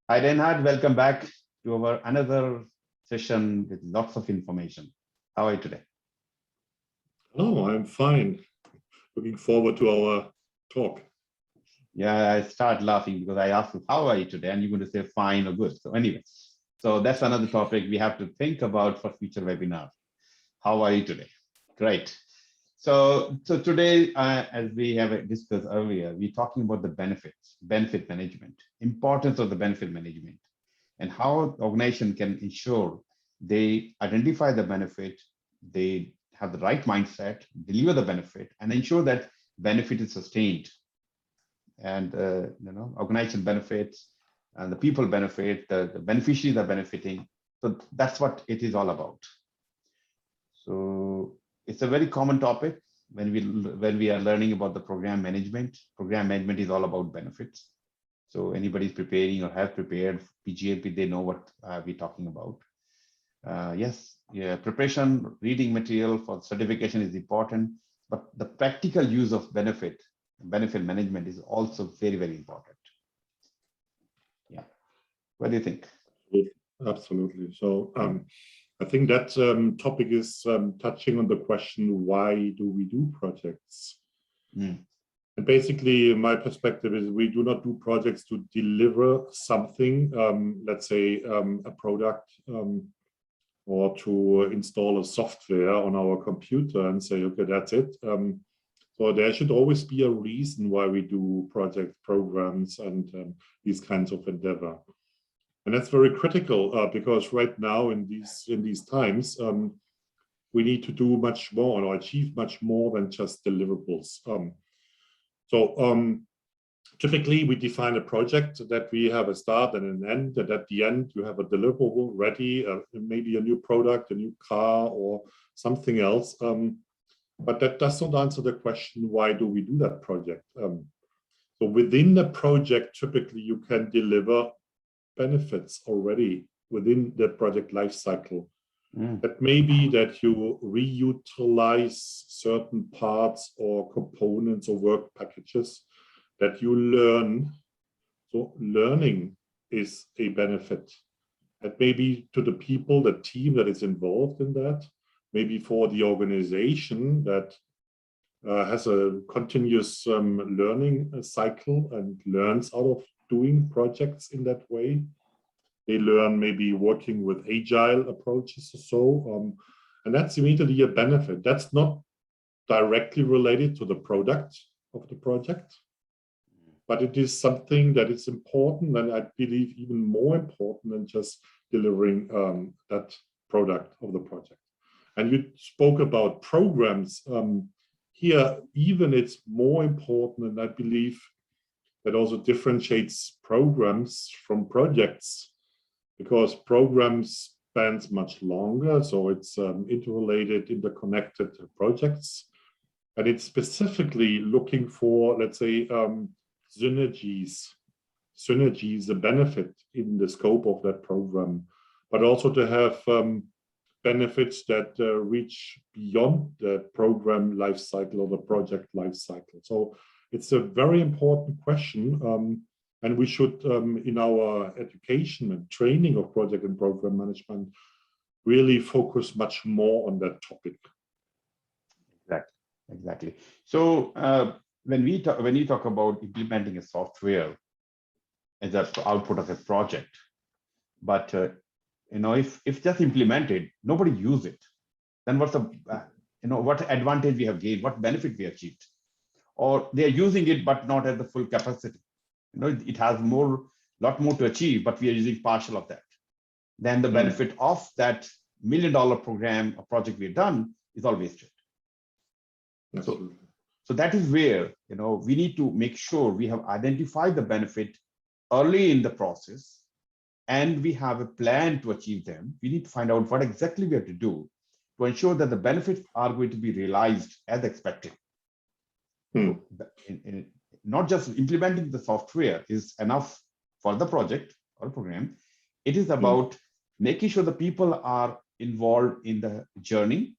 Hi, Reinhard. Welcome back to our another session with lots of information. How are you today? Oh, I'm fine. Looking forward to our talk. Yeah, I start laughing because I asked you, how are you today? And you're going to say fine or good. So anyway, so that's another topic we have to think about for future webinars. How are you today? Great. So today, as we have discussed earlier, we're talking about the benefit management, importance of the benefit management, and how the organization can ensure they identify the benefit, they have the right mindset, deliver the benefit, and ensure that benefit is sustained. And organization benefits, and the people benefit, the beneficiaries are benefiting. So that's what it is all about. So it's a very common topic when we are learning about the program management. Program management is all about benefits. So anybody's preparing or have prepared PgMP, they know what we're talking about. Yes, preparation, reading material for certification is important, but the practical use of benefit management is also very, very important. Yeah, what do you think? Absolutely. So I think that topic is touching on the question, why do we do projects? And basically, my perspective is we do not do projects to deliver something, let's say a product, or to install a software on our computer and say, okay, that's it. So there should always be a reason why we do project programs and these kinds of endeavor. And that's very critical because right now in these times, we need to do much more or achieve much more than just deliverables. Typically, we define a project that we have a start and an end, and at the end, you have a deliverable ready, maybe a new product, a new car, or something else. But that does not answer the question, why do we do that project? So within the project, typically, you can deliver benefits already within the project lifecycle. That may be that you reutilize certain parts or components or work packages that you learn. So learning is a benefit. That may be to the people, the team that is involved in that, maybe for the organization that has a continuous learning cycle and learns out of doing projects in that way. They learn maybe working with agile approaches or so. And that's immediately a benefit. That's not directly related to the product of the project, but it is something that is important, and I believe even more important than just delivering that product of the project. And you spoke about programs. Here, even it's more important, and I believe that also differentiates programs from projects, because programs spans much longer, so it's interrelated, interconnected projects, and it's specifically looking for, let's say, synergies, a benefit in the scope of that program, but also to have benefits that reach beyond the program lifecycle or the project lifecycle. So it's a very important question. And we should, in our education and training of project and program management, really focus much more on that topic. Exactly. So when you talk about implementing a software as an output of a project, but if just implemented, nobody use it, then what's the what advantage we have gained, what benefit we achieved, or they are using it but not at the full capacity. It has lot more to achieve, but we are using partial of that. Then the benefit of that $1 million program or project we've done is all wasted. So that is where we need to make sure we have identified the benefit early in the process, and we have a plan to achieve them. We need to find out what exactly we have to do to ensure that the benefits are going to be realized as expected. Not just implementing the software is enough for the project or program. It is about making sure the people are involved in the journey.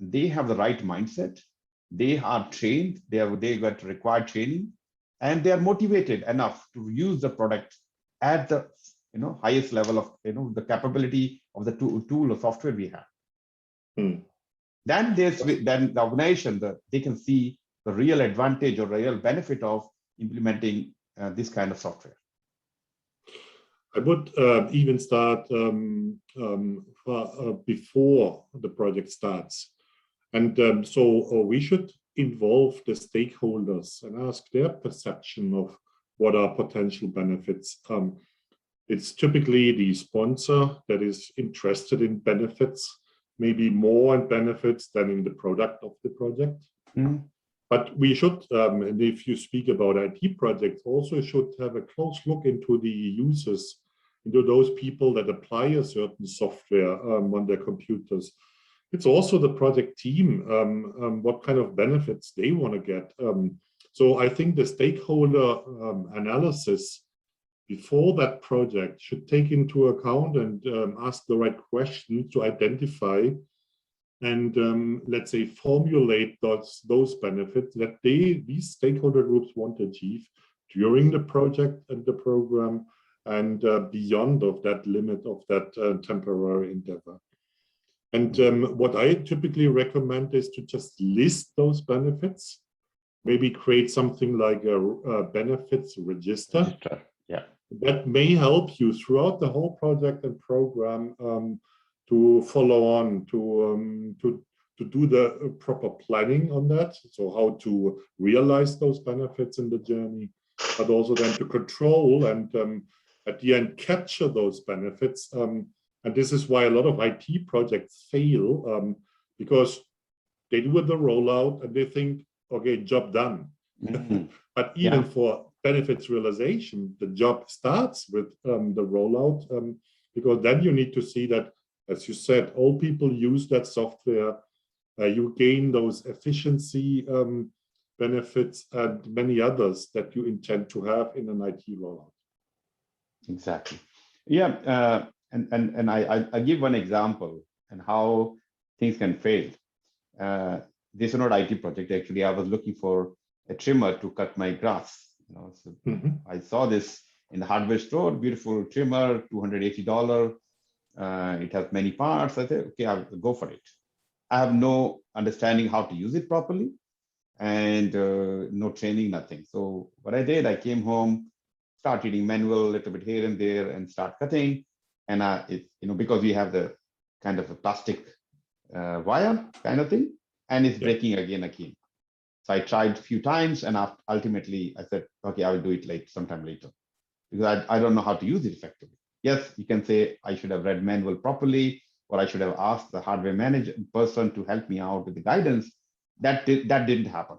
They have the right mindset. They are trained. They got required training, and they are motivated enough to use the product at the highest level of, the capability of the tool or software we have. Then then the organization, they can see the real advantage or real benefit of implementing this kind of software. I would even start before the project starts. And so we should involve the stakeholders and ask their perception of what are potential benefits. It's typically the sponsor that is interested in benefits, maybe more in benefits than in the product of the project. But we should, and if you speak about IT projects, also should have a close look into the users, into those people that apply a certain software on their computers. It's also the project team, what kind of benefits they want to get. So I think the stakeholder analysis before that project should take into account and ask the right questions to identify and let's say formulate those benefits that these stakeholder groups want to achieve during the project and the program and beyond of that limit of that temporary endeavor. And what I typically recommend is to just list those benefits, maybe create something like a benefits register. Yeah. That may help you throughout the whole project and program to follow on, to do the proper planning on that. So how to realize those benefits in the journey, but also then to control and at the end capture those benefits. And this is why a lot of IT projects fail, because they do the rollout and they think, okay, job done. But even for benefits realization, the job starts with the rollout, because then you need to see that, as you said, all people use that software. You gain those efficiency benefits and many others that you intend to have in an IT rollout. Exactly. Yeah. And I give one example and how things can fail. This is not IT project. Actually, I was looking for a trimmer to cut my grass. So I saw this in the hardware store, beautiful trimmer, $280. It has many parts. I said, okay, I'll go for it. I have no understanding how to use it properly and no training, nothing. So what I did, I came home, start reading manual a little bit here and there and start cutting. And because we have the kind of a plastic wire kind of thing, and it's breaking again. So I tried a few times, and ultimately I said, okay, I will do it sometime later, because I don't know how to use it effectively. Yes, you can say I should have read manual properly, or I should have asked the hardware manager person to help me out with the guidance. That didn't happen.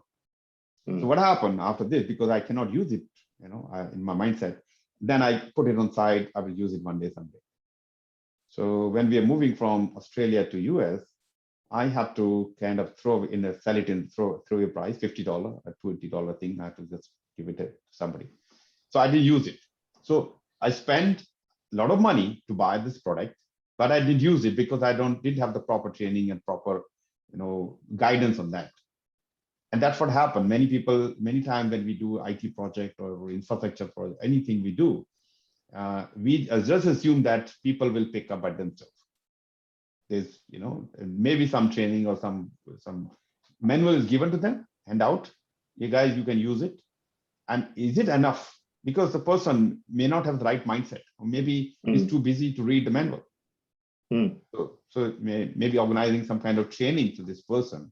So what happened after this? Because I cannot use it, in my mindset. Then I put it on side. I will use it one day, someday. So when we are moving from Australia to US, I have to kind of throw a price, $50, a $20 thing. I have to just give it to somebody. So I didn't use it. So I spent a lot of money to buy this product, but I didn't use it because I didn't have the proper training and proper, guidance on that. And that's what happened. Many times when we do IT project or infrastructure for anything we do, we just assume that people will pick up by themselves. There's, maybe some training or some manual is given to them, hand out. You guys, you can use it. And is it enough? Because the person may not have the right mindset, or maybe he's too busy to read the manual. So maybe organizing some kind of training to this person,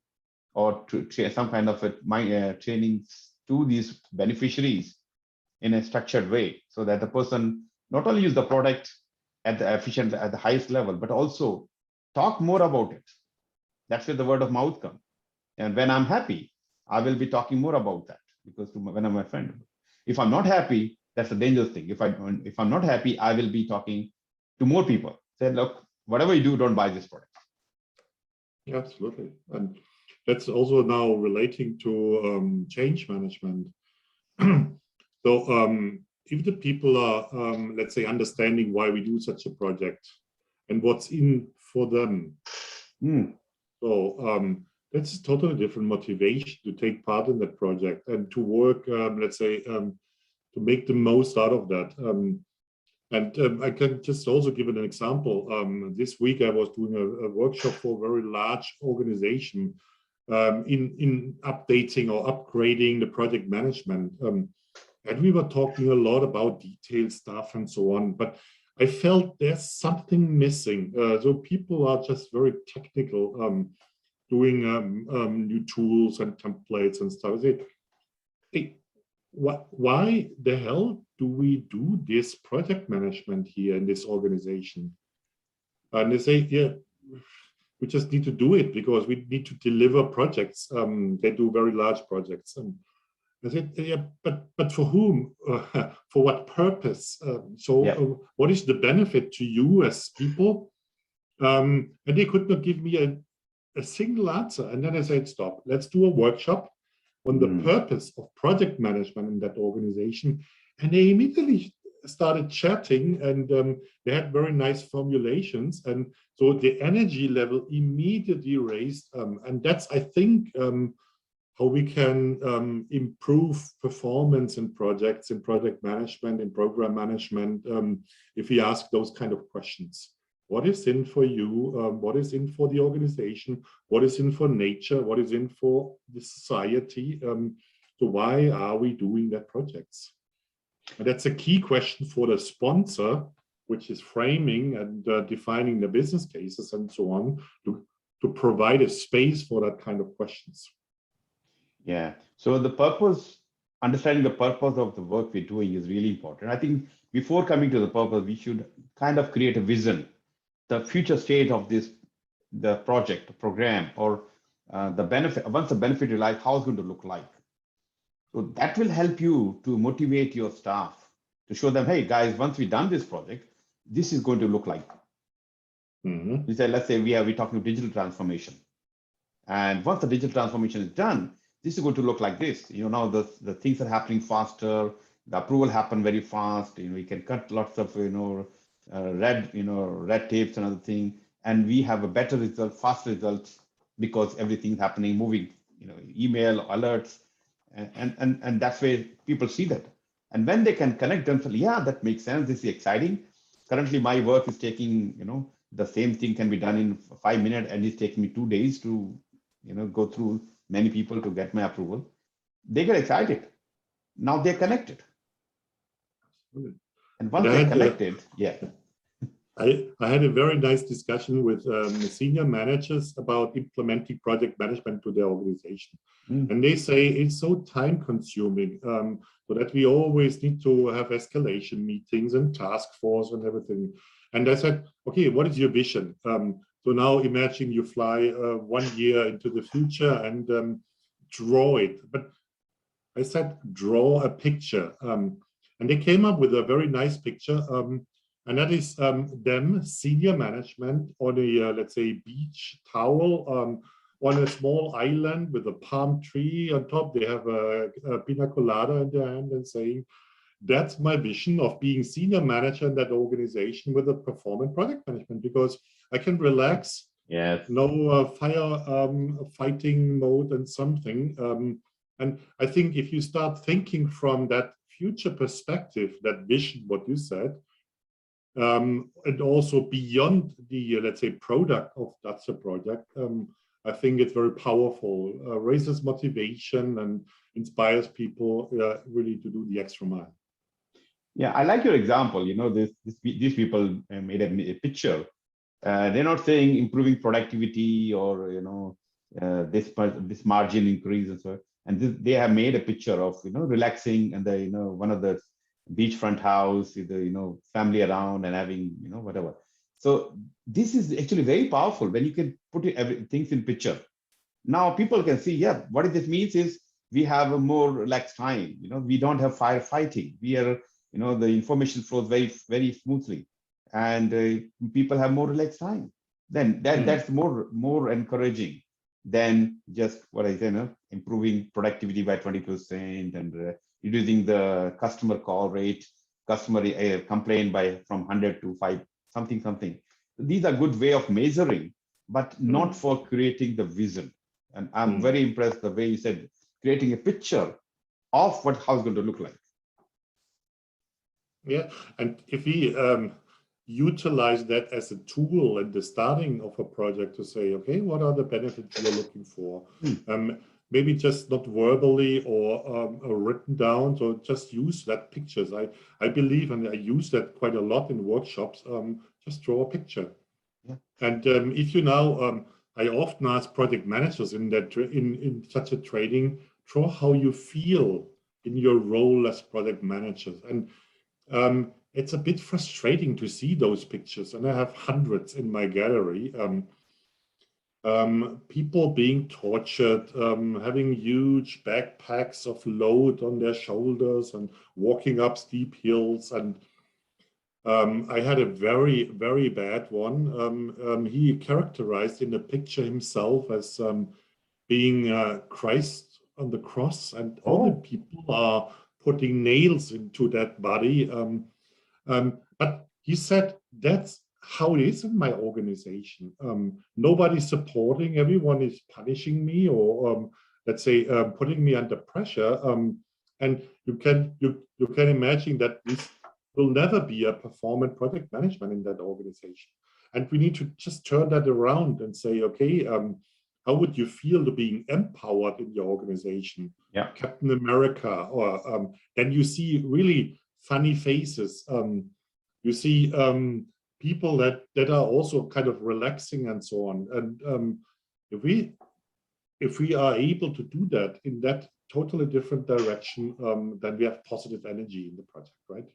or to some kind of training to these beneficiaries in a structured way, so that the person not only use the product at the highest level, but also talk more about it. That's where the word of mouth comes. And when I'm happy, I will be talking more about that, because when I'm a friend. If I'm not happy, that's a dangerous thing. If I'm not happy, I will be talking to more people. Say, look, whatever you do, don't buy this product. Yeah, absolutely. And that's also now relating to change management. So if the people are, let's say, understanding why we do such a project and what's in for them, so that's a totally different motivation to take part in that project and to work, let's say, to make the most out of that. And I can just also give an example. This week I was doing a workshop for a very large organization in updating or upgrading the project management. And we were talking a lot about detailed stuff and so on, but I felt there's something missing. So people are just very technical, doing new tools and templates and stuff. Hey, why the hell do we do this project management here in this organization? And they say, yeah, we just need to do it because we need to deliver projects. They do very large projects. I said, yeah, but for whom? For what purpose? What is the benefit to you as people? And they could not give me a single answer. And then I said, stop, let's do a workshop on the purpose of project management in that organization. And they immediately started chatting, and they had very nice formulations. And so the energy level immediately raised. And that's, I think, how we can improve performance in projects, in project management, in program management, if we ask those kind of questions. What is in for you? What is in for the organization? What is in for nature? What is in for the society? So why are we doing that projects? And that's a key question for the sponsor, which is framing and defining the business cases and so on, to provide a space for that kind of questions. Yeah. So the purpose, understanding the purpose of the work we're doing is really important. I think before coming to the purpose, we should kind of create a vision, the future state of the project, the program, or the benefit. Once the benefit is like, how it's going to look like. So that will help you to motivate your staff to show them, hey guys, once we've done this project, this is going to look like. We say, let's say we're talking digital transformation, and once the digital transformation is done, this is going to look like this. Now the things are happening faster. The approval happen very fast. We can cut lots of red tapes and other thing, and we have a better result, fast results, because everything's happening, moving. Email alerts, and that's where people see that. And when they can connect themselves, yeah, that makes sense. This is exciting. Currently, my work is taking, the same thing can be done in 5 minutes, and it's taking me 2 days to, go through many people to get my approval. They get excited. Now they're connected. And once they're connected, yeah. I had a very nice discussion with senior managers about implementing project management to their organization. And they say it's so time consuming, so that we always need to have escalation meetings and task force and everything. And I said, okay, what is your vision? So now imagine you fly 1 year into the future and draw it. But I said, draw a picture. And they came up with a very nice picture. And that is them, senior management, on a, let's say, beach towel, on a small island with a palm tree on top. They have a pina colada in their hand and saying, that's my vision of being senior manager in that organization with a performance project management, because I can relax, no fighting mode and something. And I think if you start thinking from that future perspective, that vision, what you said, and also beyond the, let's say, product of that's a project, I think it's very powerful, raises motivation and inspires people really to do the extra mile. Yeah, I like your example. These people made a picture. They're not saying improving productivity or this margin increase and so on. And they have made a picture of relaxing and the one of the beachfront house with the family around and having whatever. So this is actually very powerful when you can put things in picture. Now people can see, yeah, what this means is we have a more relaxed time. We don't have firefighting. We are, the information flows very, very smoothly, and people have more relaxed time. Then that's more encouraging than just what I say, improving productivity by 20% and reducing the customer call rate, customer complaint from 100 to 5, something. These are good way of measuring, but not for creating the vision. And I'm very impressed the way you said, creating a picture of how it's going to look like. Yeah, and if we utilize that as a tool at the starting of a project to say, okay, what are the benefits you're looking for? Maybe just not verbally or written down, so just use that pictures. I believe, and I use that quite a lot in workshops, just draw a picture. Yeah. And if you now, I often ask project managers in that in such a training, draw how you feel in your role as project managers. And it's a bit frustrating to see those pictures, and I have hundreds in my gallery. People being tortured, having huge backpacks of load on their shoulders and walking up steep hills. And I had a very, very bad one. He characterized in the picture himself as being Christ on the cross, and all the people are putting nails into that body. But he said, that's how it is in my organization. Nobody's supporting, everyone is punishing me, or let's say putting me under pressure. And you can imagine that this will never be a performant project management in that organization. And we need to just turn that around and say, okay, how would you feel to being empowered in your organization? Yeah. Captain America, or then you see really funny faces. You see people that are also kind of relaxing and so on. And if we are able to do that in that totally different direction, then we have positive energy in the project, right?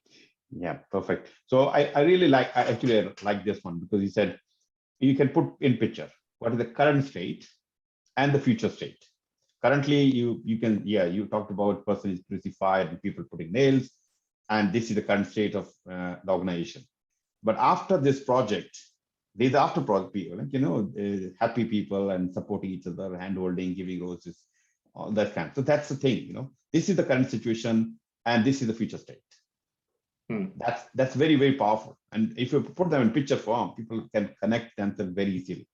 Yeah, perfect. So I really I actually like this one, because he said you can put in picture what is the current state and the future state. Currently, you can, you talked about person is crucified and people putting nails, and this is the current state of the organization. But after this project, these after project people, happy people and supporting each other, hand holding, giving roses, all that kind. So that's the thing, this is the current situation and this is the future state. That's very, very powerful. And if you put them in picture form, people can connect themselves very easily.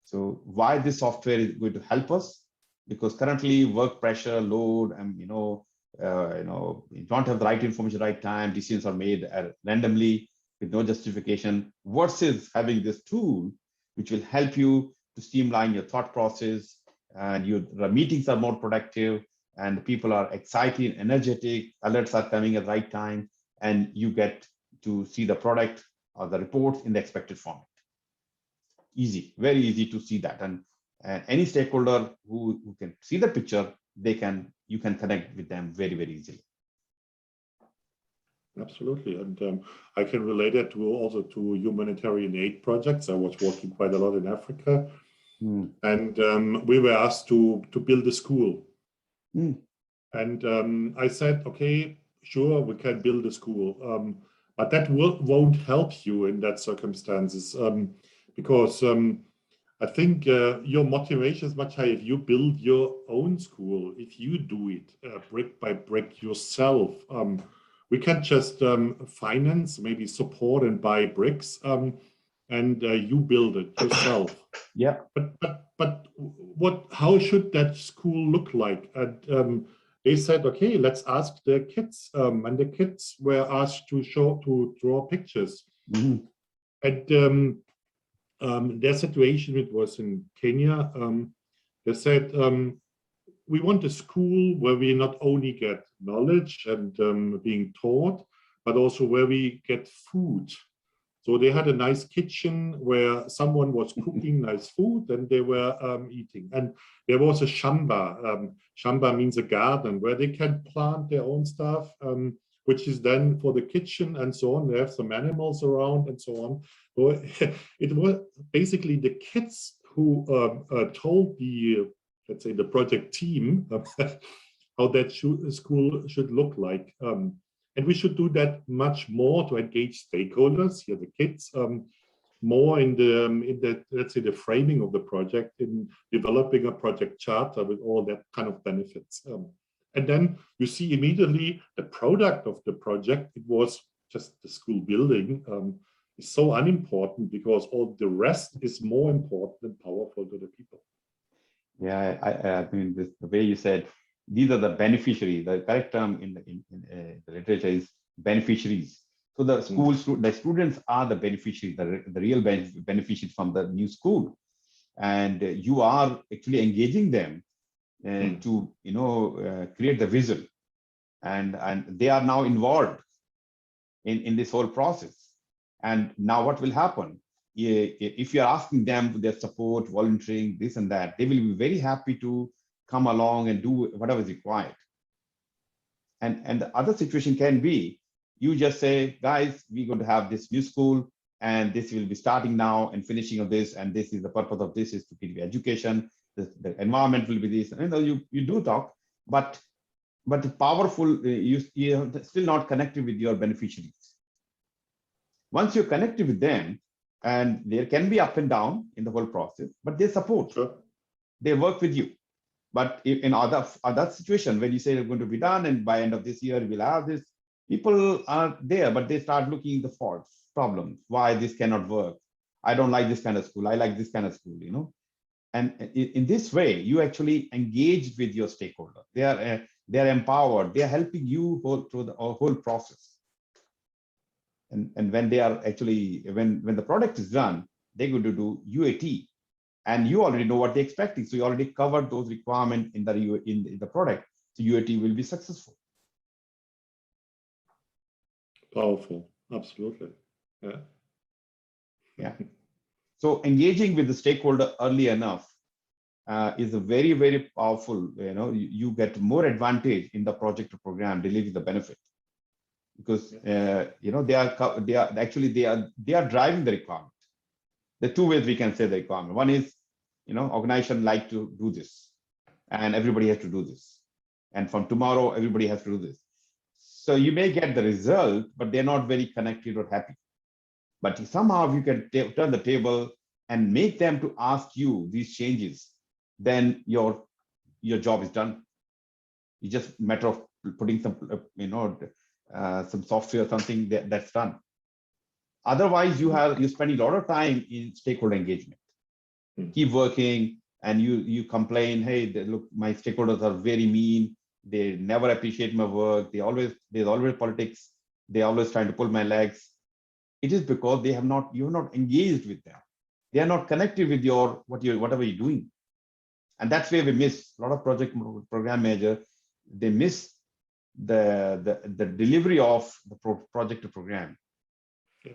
So why this software is going to help us? Because currently work pressure, load, and you don't have the right information, right time, decisions are made randomly with no justification, versus having this tool which will help you to streamline your thought process, and your meetings are more productive, and people are excited, energetic, alerts are coming at the right time, and you get to see the product or the reports in the expected format. Easy, very easy to see that. And any stakeholder who can see the picture, you can connect with them very, very easily. Absolutely. And I can relate it also to humanitarian aid projects. I was working quite a lot in Africa. And we were asked to build a school. And I said, okay, sure, we can build a school. But that won't help you in that circumstances, because I think your motivation is much higher if you build your own school, if you do it brick by brick yourself. We can just finance, maybe support and buy bricks, and you build it yourself. Yeah. But how should that school look like? And they said, okay, let's ask the kids. And the kids were asked to draw pictures. And their situation, it was in Kenya. They said, we want a school where we not only get knowledge and being taught, but also where we get food. So they had a nice kitchen where someone was cooking nice food and they were eating. And there was a shamba. Shamba means a garden where they can plant their own stuff, which is then for the kitchen and so on. They have some animals around and so on. So it was basically the kids who told the, let's say, the project team how that school should look like. And we should do that much more to engage stakeholders, here the kids, more in the let's say the framing of the project, in developing a project charter with all that kind of benefits. And then you see immediately the product of the project. It was just the school building. Is so unimportant because all the rest is more important and powerful to the people. Yeah, I mean, the way you said, these are the beneficiaries. The correct term in the literature is beneficiaries. So the the students are the beneficiaries, the real beneficiaries from the new school, and you are actually engaging them to create the vision, and they are now involved in this whole process. And now what will happen? If you're asking them for their support, volunteering, this and that, they will be very happy to come along and do whatever is required. And the other situation can be, you just say, guys, we're going to have this new school, and this will be starting now and finishing of this, and this is the purpose of this is to give you education. The environment will be this. And you do talk, but the powerful, you're still not connected with your beneficiaries. Once you're connected with them, and there can be up and down in the whole process, but they support. Sure. They work with you. But in other situation, when you say it's going to be done, and by end of this year we'll have this, people are there, but they start looking the faults, problems, why this cannot work. I don't like this kind of school. I like this kind of school, And in this way, you actually engage with your stakeholder. They are empowered. They are helping you through the whole process. And when they are actually, when the product is done, they're going to do UAT, and you already know what they're expecting. So you already covered those requirements in the product. So UAT will be successful. Powerful, absolutely. Yeah. Yeah. So engaging with the stakeholder early enough is a very, very powerful. You get more advantage in the project or program delivery the benefit, because they are driving the requirement. The two ways we can say the requirement. One is, organization like to do this, and everybody has to do this, and from tomorrow everybody has to do this. So you may get the result, but they're not very connected or happy. But somehow you can turn the table and make them to ask you these changes, then your job is done. It's just a matter of putting some some software or something that's done. Otherwise, you're spending a lot of time in stakeholder engagement. Keep working, and you complain, hey, look, my stakeholders are very mean. They never appreciate my work. There's always politics. They're always trying to pull my legs. It is because you're not engaged with them. They are not connected with whatever you're doing. And that's where we miss a lot of program manager. They miss the delivery of the project to program. Yeah.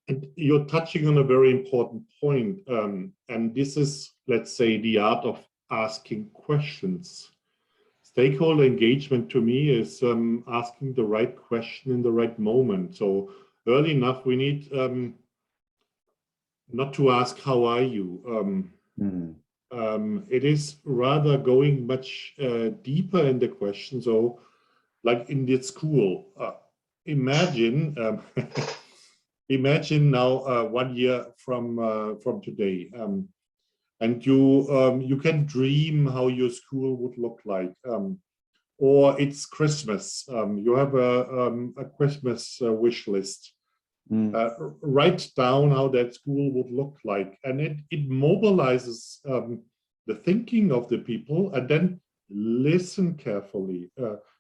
And you're touching on a very important point. And this is, let's say, the art of asking questions. Stakeholder engagement to me is asking the right question in the right moment. So early enough, we need not to ask, how are you? It is rather going much deeper in the question. So like in the school, imagine imagine now 1 year from today, and you can dream how your school would look like, or it's Christmas. You have a Christmas wish list. Write down how that school would look like, and it mobilizes the thinking of the people, and then listen carefully.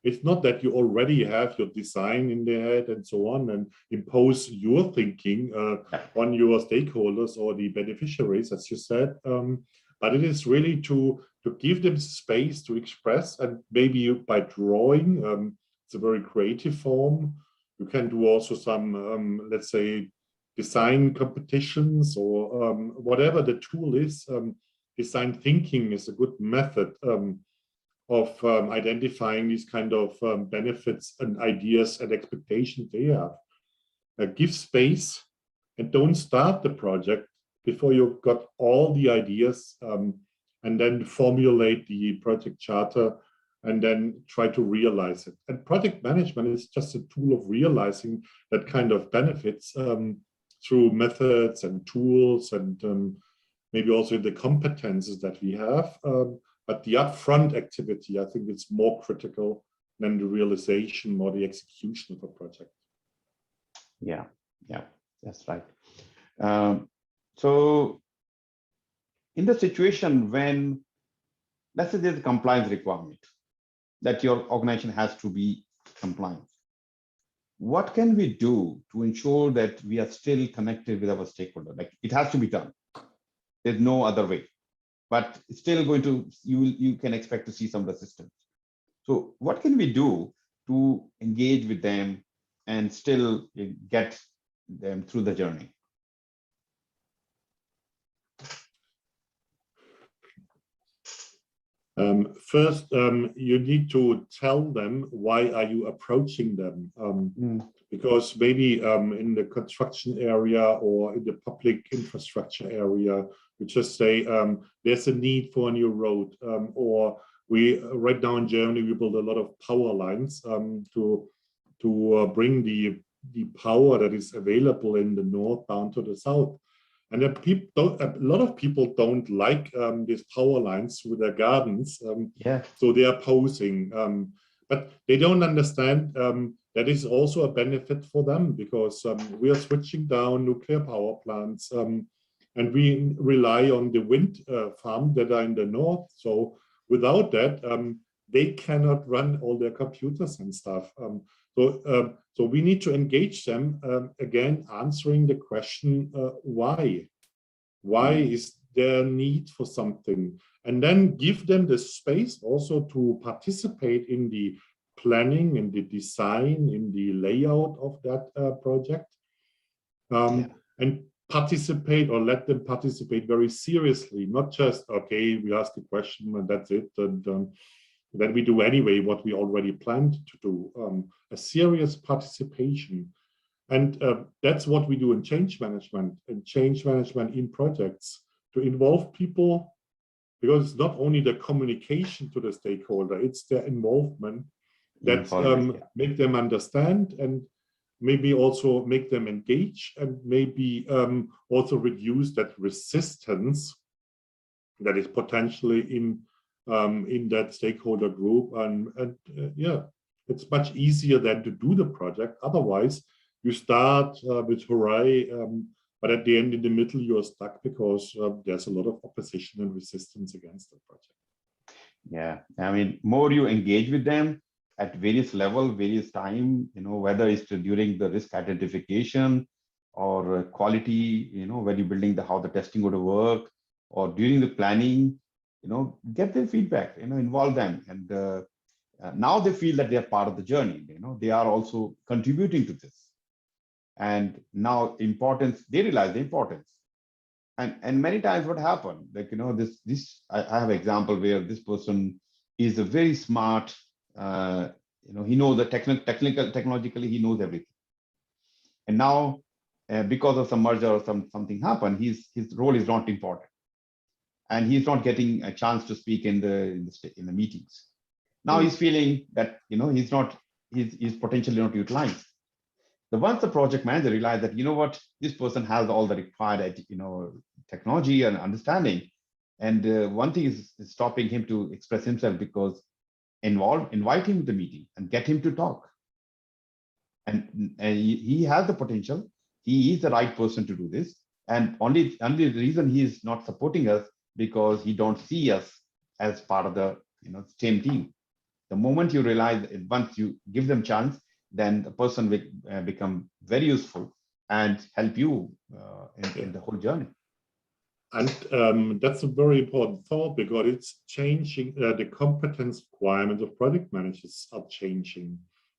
It's not that you already have your design in their head and so on, and impose your thinking on your stakeholders or the beneficiaries, as you said. But it is really to give them space to express, and maybe by drawing, it's a very creative form. You can do also some, let's say, design competitions, or whatever the tool is. Design thinking is a good method of identifying these kind of benefits and ideas and expectations they have. Give space, and don't start the project before you've got all the ideas, and then formulate the project charter, and then try to realize it. And project management is just a tool of realizing that kind of benefits through methods and tools, and maybe also the competences that we have. But the upfront activity, I think, it's more critical than the realization or the execution of a project. Yeah, that's right. So in the situation when, let's say there's a compliance requirement that your organization has to be compliant. what can we do to ensure that we are still connected with our stakeholder? Like it has to be done. There's no other way, but it's still going to, you can expect to see some resistance. So what can we do to engage with them and still get them through the journey? First, you need to tell them why are you approaching them, because maybe in the construction area or in the public infrastructure area, we just say there's a need for a new road, or we right now in Germany we build a lot of power lines to bring the power that is available in the north down to the south. And a lot of people don't like these power lines through their gardens, so they are opposing. But they don't understand that is also a benefit for them, because we are switching down nuclear power plants, and we rely on the wind farm that are in the north. So without that, they cannot run all their computers and stuff. So we need to engage them, again, answering the question, why? Why is there a need for something? And then give them the space also to participate in the planning, in the design, in the layout of that project. And participate, or let them participate very seriously, not just, okay, we ask a question and that's it. And that we do anyway what we already planned to do, a serious participation. And that's what we do in change management in projects, to involve people, because it's not only the communication to the stakeholder, it's their involvement that make them understand, and maybe also make them engage, and maybe also reduce that resistance that is potentially in that stakeholder group. And yeah, it's much easier than to do the project. Otherwise, you start with hooray, but at the end, in the middle, you are stuck because there's a lot of opposition and resistance against the project. Yeah, I mean, more you engage with them at various levels, various time, whether it's during the risk identification or quality, when you're building how the testing would work, or during the planning, get their feedback, involve them. And now they feel that they are part of the journey, they are also contributing to this. And now they realize the importance. And many times what happened, like, I have an example where this person is a very smart, he knows the technologically, he knows everything. And now, because of some merger or something happened, his role is not important. And he's not getting a chance to speak in the meetings. Now he's feeling that, he's potentially not utilized. So once the project manager realized that, this person has all the required, technology and understanding. And one thing is stopping him to express himself, because invite him to the meeting and get him to talk. And he has the potential. He is the right person to do this. And only the reason he is not supporting us, because he don't see us as part of the same team. The moment you realize, once you give them chance, then the person will become very useful and help you in the whole journey. And that's a very important thought, because it's changing. The competence requirements of project managers are changing.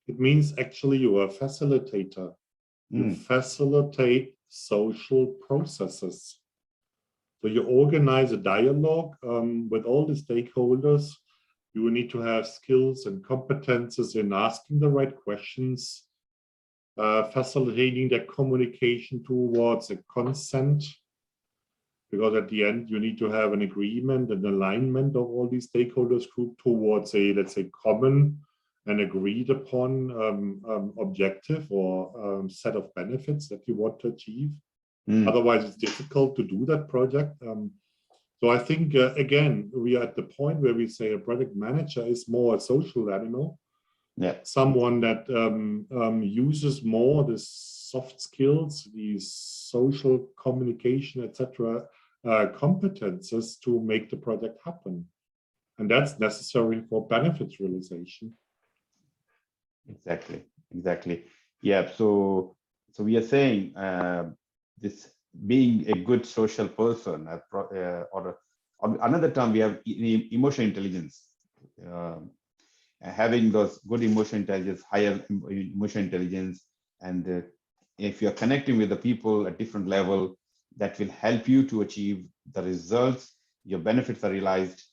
It means actually you are a facilitator. You facilitate social processes. So you organize a dialogue with all the stakeholders. You will need to have skills and competences in asking the right questions, facilitating their communication towards a consent, because at the end you need to have an agreement and alignment of all these stakeholders group towards a, let's say, common and agreed upon objective or set of benefits that you want to achieve. Otherwise, it's difficult to do that project. So I think, again, we are at the point where we say a project manager is more a social animal, someone that uses more the soft skills, these social communication, etc., competences to make the project happen. And that's necessary for benefits realization. Exactly. Yeah. So we are saying this being a good social person, or another term we have emotional intelligence. Having those good emotional intelligence, higher emotional intelligence, and if you're connecting with the people at different level, that will help you to achieve the results. Your benefits are realized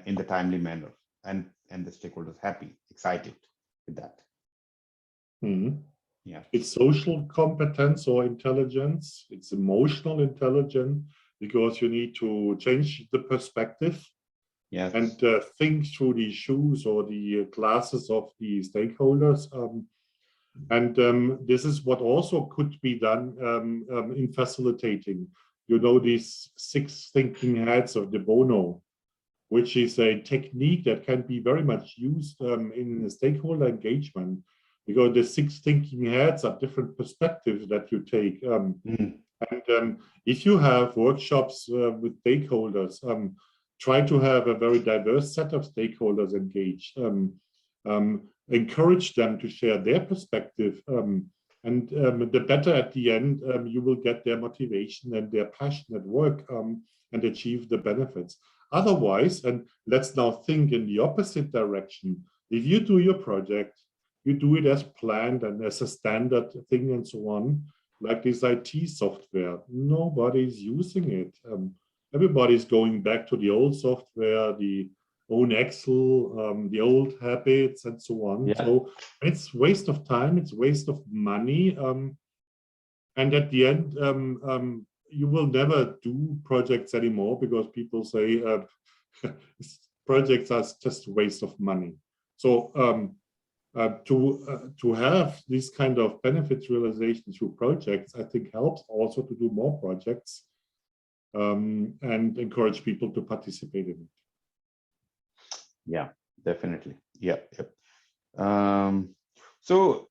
in the timely manner, and the stakeholders happy, excited with that. Mm-hmm. Yeah, it's social competence or intelligence. It's emotional intelligence, because you need to change the perspective. yes, and think through the shoes or the glasses of the stakeholders. This is what also could be done in facilitating. You know, these 6 thinking heads of the Bono, which is a technique that can be very much used in stakeholder engagement, because the 6 thinking heads are different perspectives that you take. If you have workshops with stakeholders, try to have a very diverse set of stakeholders engaged. Encourage them to share their perspective, and the better at the end you will get their motivation and their passion at work, and achieve the benefits. Otherwise, and let's now think in the opposite direction, if you do your project, you do it as planned and as a standard thing and so on, like this IT software, nobody's using it. Everybody's going back to the old software, the own Excel, the old habits and so on. yeah. So it's waste of time, it's waste of money. And at the end, you will never do projects anymore, because people say projects are just a waste of money. So to have this kind of benefits realization through projects, I think helps also to do more projects, and encourage people to participate in it. Yeah, definitely. Yeah. So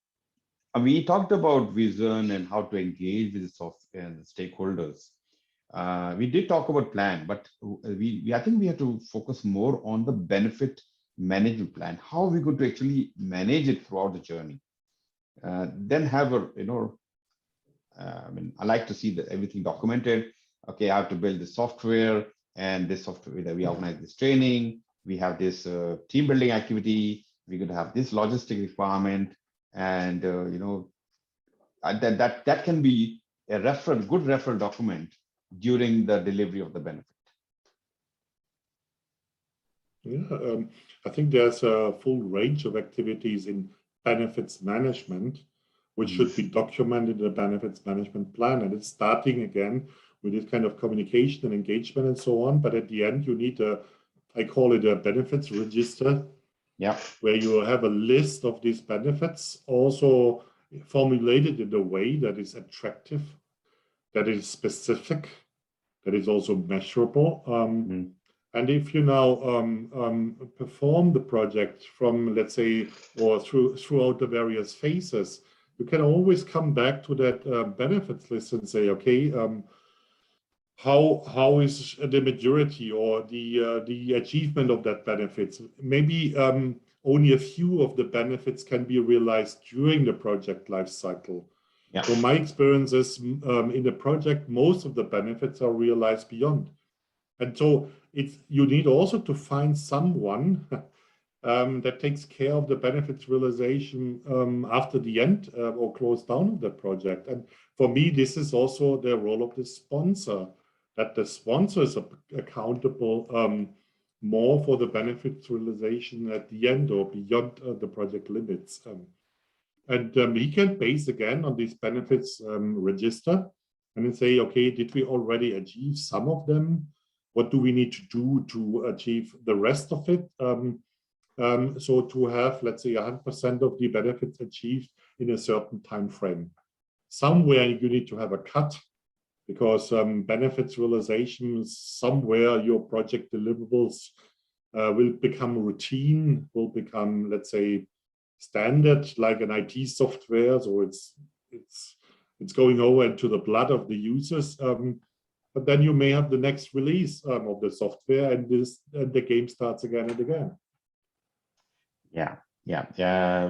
we talked about vision and how to engage with the stakeholders. We did talk about plan, but I think we have to focus more on the benefit management plan. How are we going to actually manage it throughout the journey? Then have a, I mean, I like to see that everything documented. Okay, I have to build the software, and this software that we organize this training. We have this team building activity. We're going to have this logistic requirement, and that can be a good referral document during the delivery of the benefit. Yeah, I think there's a full range of activities in benefits management, which should be documented in the benefits management plan. And it's starting again with this kind of communication and engagement and so on. But at the end, you need I call it a benefits register, where you have a list of these benefits, also formulated in a way that is attractive, that is specific, that is also measurable. And if you now perform the project from, let's say, or throughout the various phases, you can always come back to that benefits list and say, okay, how is the maturity or the achievement of that benefits? Maybe only a few of the benefits can be realized during the project life cycle. So my experience is in the project, most of the benefits are realized beyond. And so you need also to find someone that takes care of the benefits realization after the end or close down of the project. And for me, this is also the role of the sponsor, that the sponsor is accountable more for the benefits realization at the end or beyond the project limits. And he can base again on this benefits register and then say, okay, did we already achieve some of them? What do we need to do to achieve the rest of it? So to have, let's say, 100% of the benefits achieved in a certain time frame. Somewhere you need to have a cut, because benefits realization, somewhere your project deliverables will become routine, will become, let's say, standard, like an IT software. So it's going over into the blood of the users. But then you may have the next release of the software, and the game starts again and again. Yeah.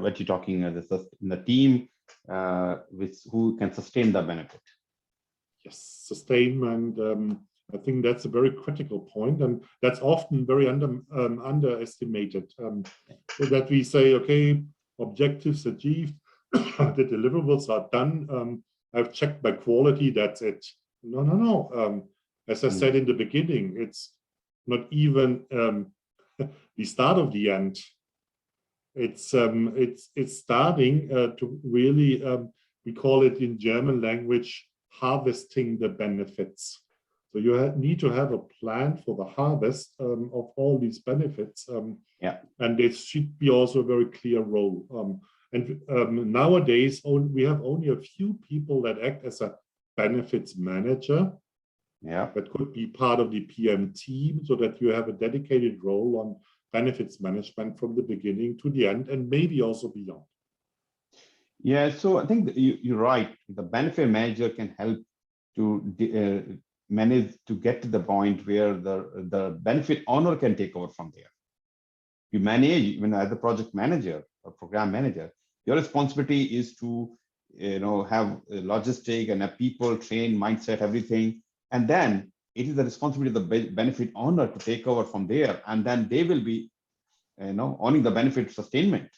What you're talking in the team, who can sustain the benefit. Yes, sustainment. I think that's a very critical point, and that's often very underestimated. So that we say, okay, objectives achieved, the deliverables are done. I've checked by quality. That's it. No. As I said in the beginning, it's not even the start of the end. It's starting to really, we call it in German language, harvesting the benefits. So you need to have a plan for the harvest of all these benefits. And it should be also a very clear role. Nowadays, we have only a few people that act as a benefits manager. That could be part of the PM team, so that you have a dedicated role on benefits management from the beginning to the end, and maybe also beyond. Yeah, so I think you're right. The benefit manager can help to manage to get to the point where the benefit owner can take over from there. You manage, even as a project manager or program manager, your responsibility is to have a logistic and a people, train, mindset, everything. And then it is the responsibility of the benefit owner to take over from there. And then they will be owning the benefit sustainment.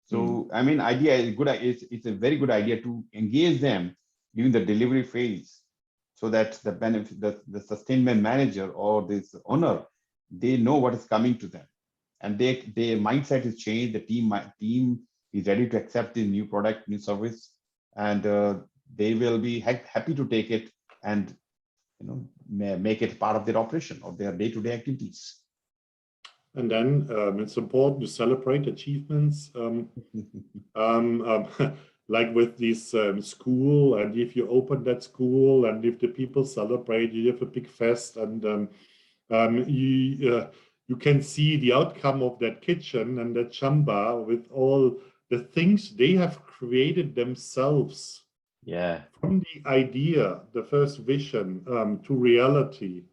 So, I mean, idea is good. It's a very good idea to engage them during the delivery phase, so that the benefit, the sustainment manager or this owner, they know what is coming to them, and their mindset is changed. The team is ready to accept the new product, new service, and they will be happy to take it and make it part of their operation or their day-to-day activities. And then it's important to celebrate achievements, like with this school. And if you open that school, and if the people celebrate, you have a big fest, and you can see the outcome of that kitchen and that chamba with all the things they have created themselves. From the idea, the first vision, to reality.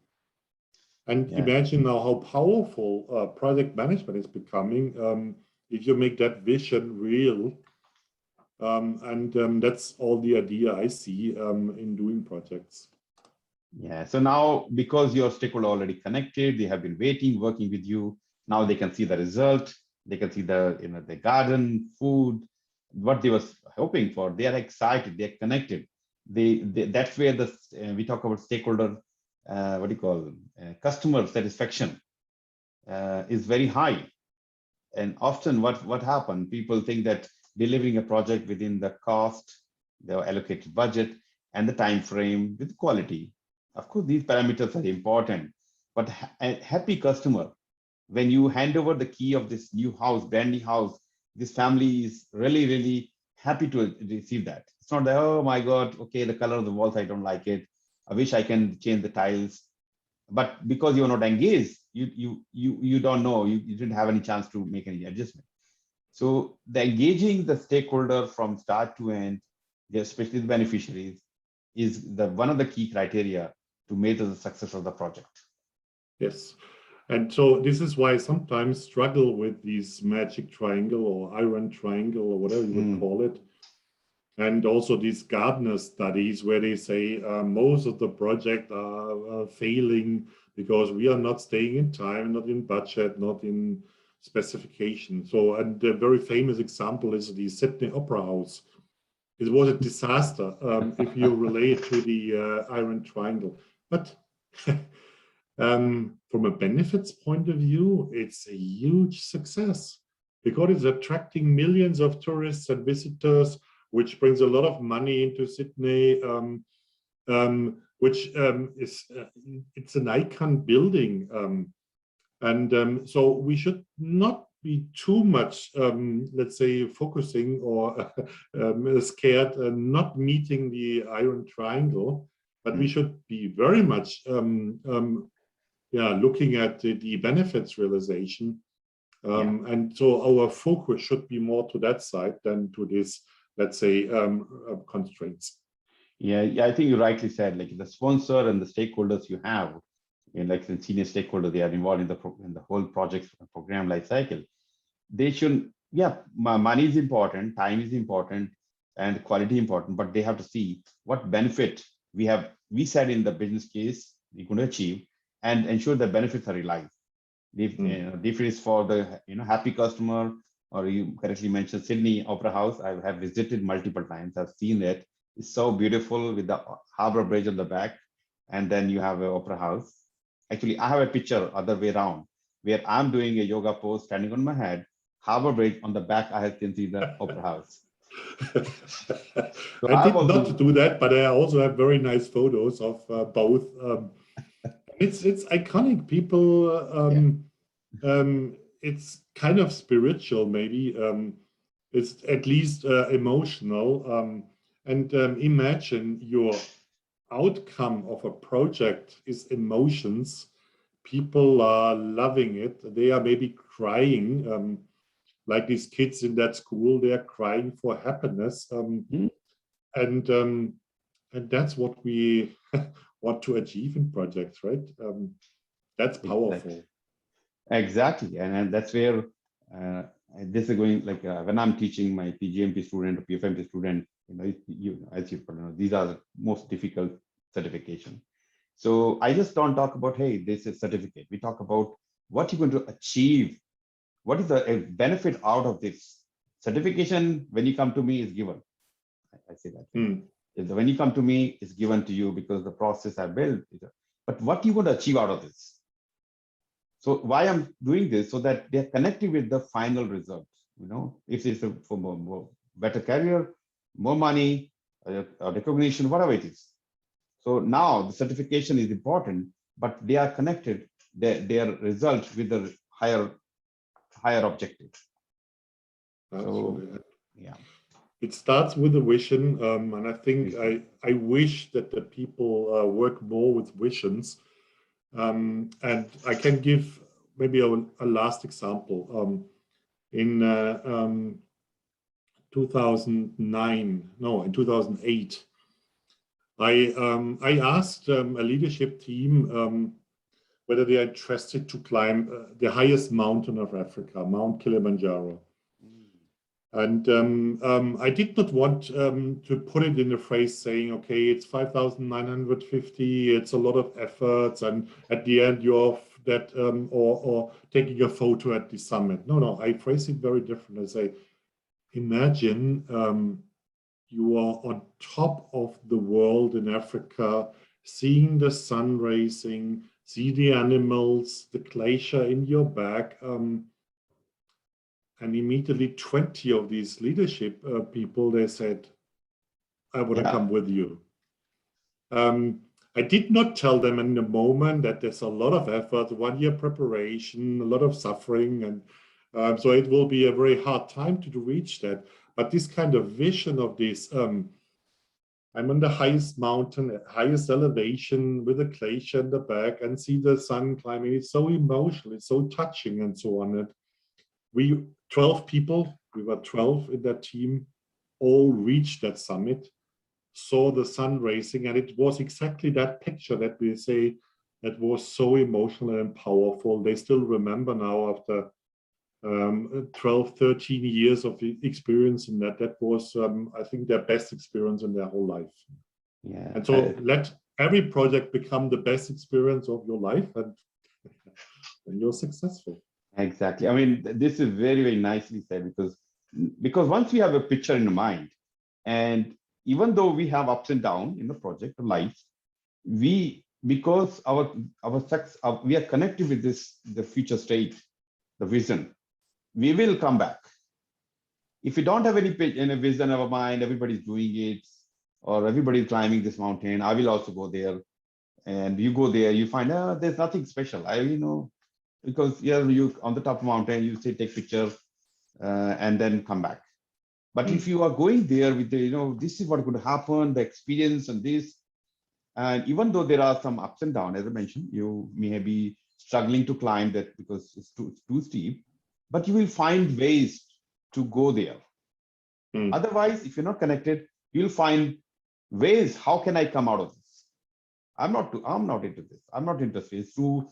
And imagine now how powerful project management is becoming if you make that vision real. That's all the idea I see in doing projects. So now, because your stakeholder already connected, they have been waiting, working with you. Now they can see the result. They can see the the garden, food, what they were hoping for. They are excited. They are connected. That's where we talk about stakeholder. Customer satisfaction is very high. And often what happened, people think that delivering a project within the cost, the allocated budget, and the time frame with quality. Of course, these parameters are important, but a happy customer, when you hand over the key of this new house, brand new house, this family is really, really happy to receive that. It's not that, oh my God, okay, the color of the walls, I don't like it. I wish I can change the tiles. But because you're not engaged, you don't know, you didn't have any chance to make any adjustment. So the engaging the stakeholder from start to end, especially the beneficiaries, is one of the key criteria to measure the success of the project. Yes. And so this is why I sometimes struggle with these magic triangle or iron triangle or whatever you would call it. And also these Gardner studies where they say most of the projects are failing because we are not staying in time, not in budget, not in specification. So, and the very famous example is the Sydney Opera House. It was a disaster if you relate to the iron triangle. But from a benefits point of view, it's a huge success because it's attracting millions of tourists and visitors, which brings a lot of money into Sydney, which is it's an icon building, so we should not be too much, let's say, focusing or scared not meeting the iron triangle, but we should be very much, looking at the benefits realization, and so our focus should be more to that side than to this, let's say, constraints. I think you rightly said, like the sponsor and the stakeholders you have, like the senior stakeholder, they are involved in the whole project program life cycle. They should, money is important, time is important, and quality important, but they have to see what benefit we said in the business case we're going to achieve, and ensure the benefits are realized. If, if it is for the happy customer, or you correctly mentioned Sydney Opera House, I have visited multiple times. I've seen it. It's so beautiful with the harbor bridge on the back, and then you have an opera house. Actually, I have a picture other way around where I'm doing a yoga pose, standing on my head, harbor bridge on the back. I can see the opera house. So I did not do that, but I also have very nice photos of both. It's iconic. People, it's kind of spiritual, maybe. It's at least emotional. And imagine your outcome of a project is emotions. People are loving it. They are maybe crying. Like these kids in that school, they are crying for happiness. And that's what we want to achieve in projects, right? That's powerful. Exactly, and that's where this is going. Like when I'm teaching my PgMP student or PfMP student, as you know, these are the most difficult certification. So I just don't talk about, hey, this is certificate. We talk about what you're going to achieve. What is the benefit out of this certification? When you come to me, is given. I say that. When you come to me, it's given to you because the process I built. But what you want to achieve out of this? So why I'm doing this, so that they're connected with the final result. If it's for more better career, more money, recognition, whatever it is. So now the certification is important, but they are connected, their result with the higher objective. So, yeah. It starts with a vision, and I think I wish that the people work more with visions. And I can give maybe a last example. In 2008, I asked a leadership team whether they are interested to climb the highest mountain of Africa, Mount Kilimanjaro. And I did not want to put it in a phrase saying, okay, it's 5,950, it's a lot of efforts, and at the end you're off that, or taking a photo at the summit. No, I phrase it very different. I say, imagine you are on top of the world in Africa, seeing the sun rising, see the animals, the glacier in your back, and immediately 20 of these leadership people, they said, I want to come with you. I did not tell them in the moment that there's a lot of effort, 1 year preparation, a lot of suffering. And so it will be a very hard time to reach that. But this kind of vision of this, I'm on the highest mountain, highest elevation with a glacier in the back and see the sun climbing. It's so emotional, it's so touching and so on. We 12 people, we were 12 in that team, all reached that summit, saw the sun rising, and it was exactly that picture that we say that was so emotional and powerful. They still remember now after 12, 13 years of experience in that. That was, I think, their best experience in their whole life. Yeah. And so let every project become the best experience of your life, and you're successful. Exactly. I mean, this is very, very nicely said, because once we have a picture in mind, and even though we have ups and downs in the project of life, because we are connected with the future state, the vision, we will come back. If we don't have any vision in our mind, everybody's doing it, or everybody's climbing this mountain, I will also go there. And you go there, you find there's nothing special. Because you on the top of the mountain, you say take picture and then come back. But if you are going there with this is what could happen, the experience and this, and even though there are some ups and downs, as I mentioned, you may be struggling to climb that because it's too steep, but you will find ways to go there. Otherwise, if you're not connected, you'll find ways. How can I come out of this? I'm not into this. I'm not interested. It's too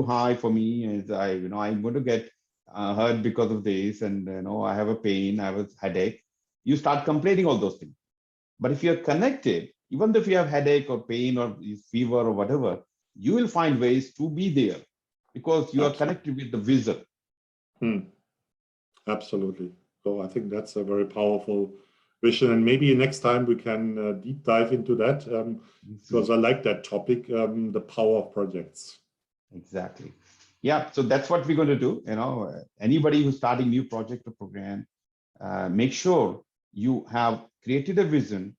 high for me. As I'm going to get hurt because of this, and I have a pain, I have a headache. you start complaining all those things. But if you're connected, even if you have headache or pain or fever or whatever, you will find ways to be there because you are connected with the vision. Absolutely. So I think that's a very powerful vision, and maybe next time we can deep dive into that because I like that topic, the power of projects. Exactly. Yeah. So that's what we're going to do. Anybody who's starting new project or program, make sure you have created a vision,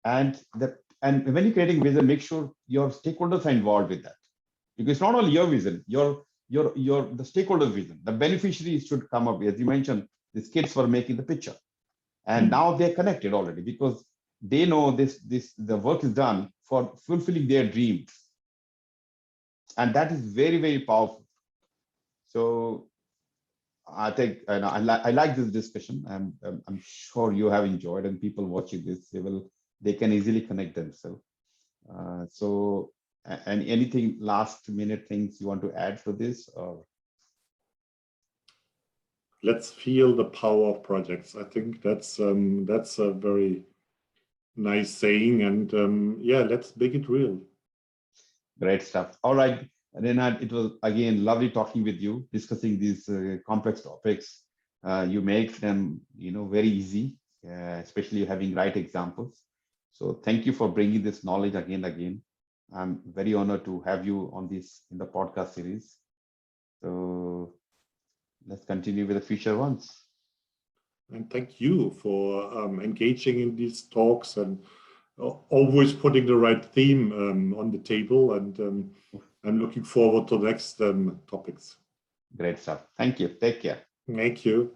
and when you're creating vision, make sure your stakeholders are involved with that, because it's not only your vision, the stakeholder vision. The beneficiaries should come up. As you mentioned, these kids were making the picture, and now they're connected already because they know the work is done for fulfilling their dreams, and that is very, very powerful. So I think I like this discussion. I'm sure you have enjoyed, and people watching this, they can easily connect themselves. So, and anything last minute things you want to add to this, or? Let's feel the power of projects. I think that's a very nice saying, and yeah, let's make it real. Great stuff. All right, Reinhard, it was again lovely talking with you, discussing these complex topics. You make them, very easy, especially having right examples. So thank you for bringing this knowledge again and again. I'm very honored to have you on in the podcast series. So let's continue with the future ones. And thank you for engaging in these talks and always putting the right theme on the table. And I'm looking forward to the next topics. Great stuff. Thank you. Take care. Thank you.